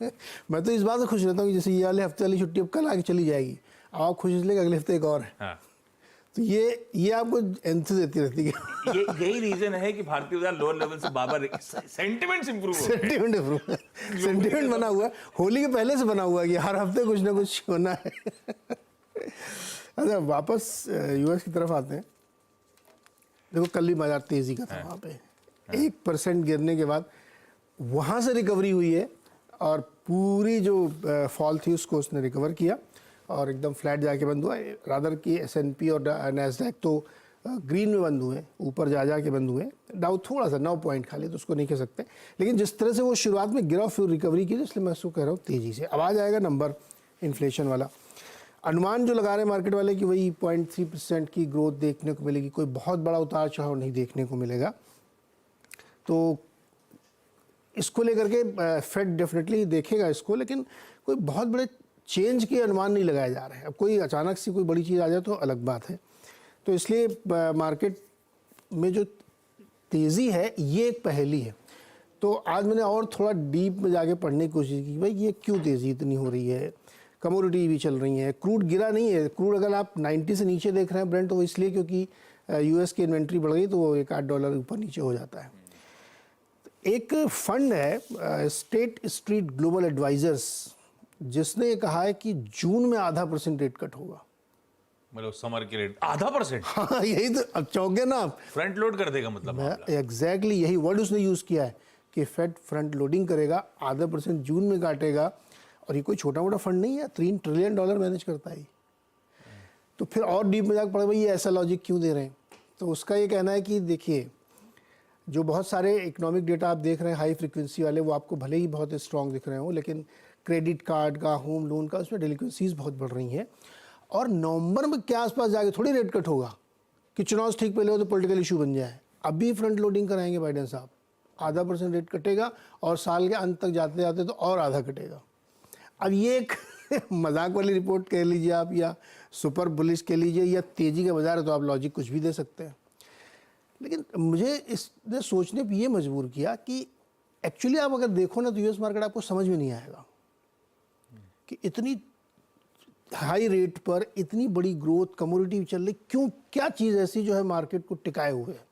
मैं तो इस बात से खुश रहता हूँ कि जैसे ये वाले हफ्ते वाली छुट्टी अब कल आके चली जाएगी, अब आप खुश इसलिए अगले हफ्ते एक और है। हाँ। तो ये आपको एंथी देती रहती है। यही रीजन है कि भारतीय बाजार लोअर लेवल से बार सेंटिमेंट्स इंप्रूव हो गए। सेंटिमेंट बना हुआ है, होली के पहले से बना हुआ है कि हर हफ्ते कुछ ना कुछ होना है। अच्छा, वापस यूएस की तरफ आते हैं। देखो कल भी बाजार तेजी का था, वहाँ पे 1% गिरने के बाद वहाँ से रिकवरी हुई है और पूरी जो फॉल थी उसको उसने रिकवर किया और एकदम फ्लैट जाके बंद हुआ। रादर की S&P और नैस्डैक तो ग्रीन में बंद हुए, ऊपर जा के बंद हुए। डाउ थोड़ा सा 9 पॉइंट खाली, तो उसको नहीं कह सकते, लेकिन जिस तरह से वो शुरुआत में गिरा फिर रिकवरी की, इसलिए मैं उसको कह रहा हूँ तेज़ी से। अब आ जाएगा नंबर इन्फ्लेशन वाला। अनुमान जो लगा रहे हैं मार्केट वाले कि वही 0.3% की ग्रोथ देखने को मिलेगी, कोई बहुत बड़ा उतार चढ़ाव नहीं देखने को मिलेगा। तो इसको लेकर के फेड डेफिनेटली देखेगा इसको, लेकिन कोई बहुत बड़े चेंज के अनुमान नहीं लगाए जा रहे हैं। अब कोई अचानक से कोई बड़ी चीज़ आ जाए तो अलग बात है। तो इसलिए मार्केट में जो तेज़ी है ये एक पहेली है। तो आज मैंने और थोड़ा डीप में जाके पढ़ने की कोशिश की, भाई ये क्यों तेज़ी इतनी हो रही है। कमोडिटी भी चल रही है, क्रूड गिरा नहीं है। क्रूड अगर आप 90 से नीचे देख रहे हैं ब्रेंट, तो इसलिए क्योंकि यूएस की इन्वेंट्री बढ़ गई तो वो $1-8 ऊपर नीचे हो जाता है। एक फंड है स्टेट स्ट्रीट ग्लोबल एडवाइजर्स, जिसने कहा है कि जून में 0.5% रेट कट होगा। मतलब समर के रेट 0.5%? हाँ, यही तो, अब चौंके ना आप। फ्रंट लोड कर देगा मतलब? एग्जैक्टली यही वर्ड उसने यूज़ किया है कि फेड फ्रंट लोडिंग करेगा, 0.5% जून में काटेगा। और ये कोई छोटा मोटा फंड नहीं है, $3 ट्रिलियन मैनेज करता है। तो फिर और डीप में जाकर पड़े भाई ये ऐसा लॉजिक क्यों दे रहे हैं। तो उसका ये कहना है कि देखिए, जो बहुत सारे इकोनॉमिक डेटा आप देख रहे हैं हाई फ्रिक्वेंसी वाले, वो आपको भले ही बहुत स्ट्रॉन्ग दिख रहे हो, लेकिन क्रेडिट कार्ड का, होम लोन का, उसमें डेलिक्वेंसीज बहुत बढ़ रही हैं। और नवंबर में क्या आसपास जाके थोड़ी रेट कट होगा कि चुनाव ठीक पहले हो तो पॉलिटिकल इशू बन जाए। अभी फ्रंट लोडिंग कराएंगे बाइडेन साहब, 0.5% रेट कटेगा और साल के अंत तक जाते जाते तो और आधा कटेगा। अब ये एक मजाक वाली रिपोर्ट कह लीजिए आप, या सुपर बुलिश कह लीजिए, या तेज़ी का बाजार है, तो आप लॉजिक कुछ भी दे सकते हैं। लेकिन मुझे इसने सोचने पर ये मजबूर किया कि एक्चुअली आप अगर देखो ना तो यूएस मार्केट आपको समझ में नहीं आएगा कि इतनी हाई रेट पर इतनी बड़ी ग्रोथ, कमोडिटी चल रही, क्यों, क्या चीज़ ऐसी जो है मार्केट को टिकाए हुए है।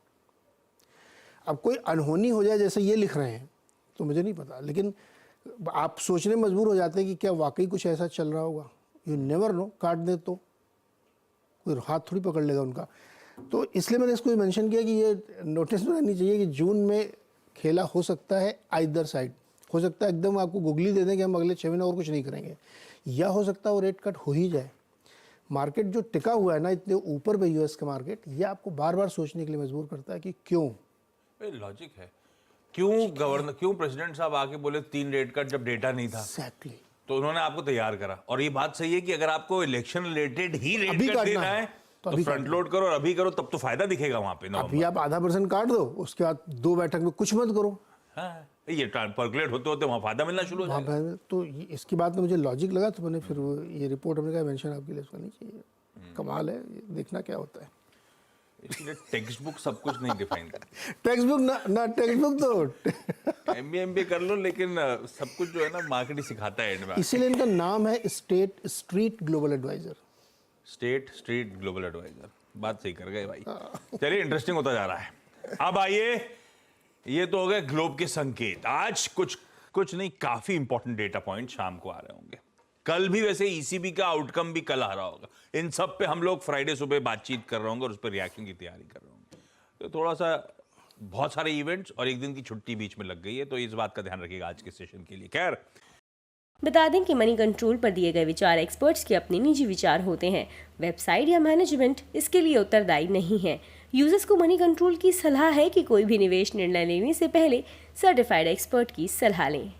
अब कोई अनहोनी हो जाए जैसे ये लिख रहे हैं तो मुझे नहीं पता, लेकिन आप सोचने मजबूर हो जाते हैं कि क्या वाकई कुछ ऐसा चल रहा होगा। यू नेवर नो, काट दे तो कोई हाथ थोड़ी पकड़ लेगा उनका। तो इसलिए मैंने इसको मेंशन किया कि ये नोटिस में रहनी चाहिए कि जून में खेला हो सकता है आइदर साइड। हो सकता है एकदम आपको गुगली दे दें कि हम अगले 6 महीने और कुछ नहीं करेंगे, या हो सकता है वो रेट कट हो ही जाए। मार्केट जो टिका हुआ है ना इतने ऊपर पे यूएस का मार्केट, ये आपको बार बार सोचने के लिए मजबूर करता है कि क्यों। लॉजिक है, क्यों प्रेसिडेंट साहब आके बोले 3 रेट कट जब डेटा नहीं था। Exactly. तो उन्होंने आपको तैयार करा। और ये बात सही है कि अगर आपको इलेक्शन रिलेटेड ही रेट कट देना है तो फ्रंट लोड करो और अभी करो, तब तो फायदा दिखेगा वहां पे। अभी आप 0.5% काट दो, उसके बाद 2 बैठक में कुछ मत करो। हाँ, ये परकुलेट होते होते वहाँ फायदा मिलना शुरू हो जाएगा। तो इसकी बात में मुझे लॉजिक लगा, तो मैंने फिर ये रिपोर्ट हमने कहा मेंशन आपके लिए करनी चाहिए। कमाल है, देखना क्या होता है। इसलिए टेक्स्ट बुक सब कुछ नहीं डिफाइन करती। टेक्स्ट बुक ना टेक्स्ट बुक तो MBA कर लो, लेकिन सब कुछ जो है ना मार्केट ही सिखाता है एंड में। इसीलिए इनका नाम है State Street Global Advisor. State Street Global Advisor, बात सही कर गए भाई। चलिए, इंटरेस्टिंग होता जा रहा है। अब आइए, ये तो हो गए ग्लोब के संकेत। आज कुछ नहीं, काफी इंपॉर्टेंट डेटा पॉइंट शाम को आ रहे होंगे। कल भी वैसे ECB का आउटकम भी कल आ रहा होगा। इन सब पे हम लोग फ्राइडे सुबह बातचीत कर रहे होंगे और उस पर रिएक्शन की तैयारी कर रहे होंगे। तो थोड़ा सा बहुत सारे इवेंट्स और एक दिन की छुट्टी बीच में लग गई है, तो इस बात का ध्यान रखिएगा आज के सेशन के लिए। खैर, बता दें कि मनी कंट्रोल पर दिए गए विचार एक्सपर्ट्स के अपने निजी विचार होते हैं। वेबसाइट या मैनेजमेंट इसके लिए उत्तरदायी नहीं है। यूजर्स को मनी कंट्रोल की सलाह है कि कोई भी निवेश निर्णय लेने से पहले सर्टिफाइड एक्सपर्ट की सलाह लें।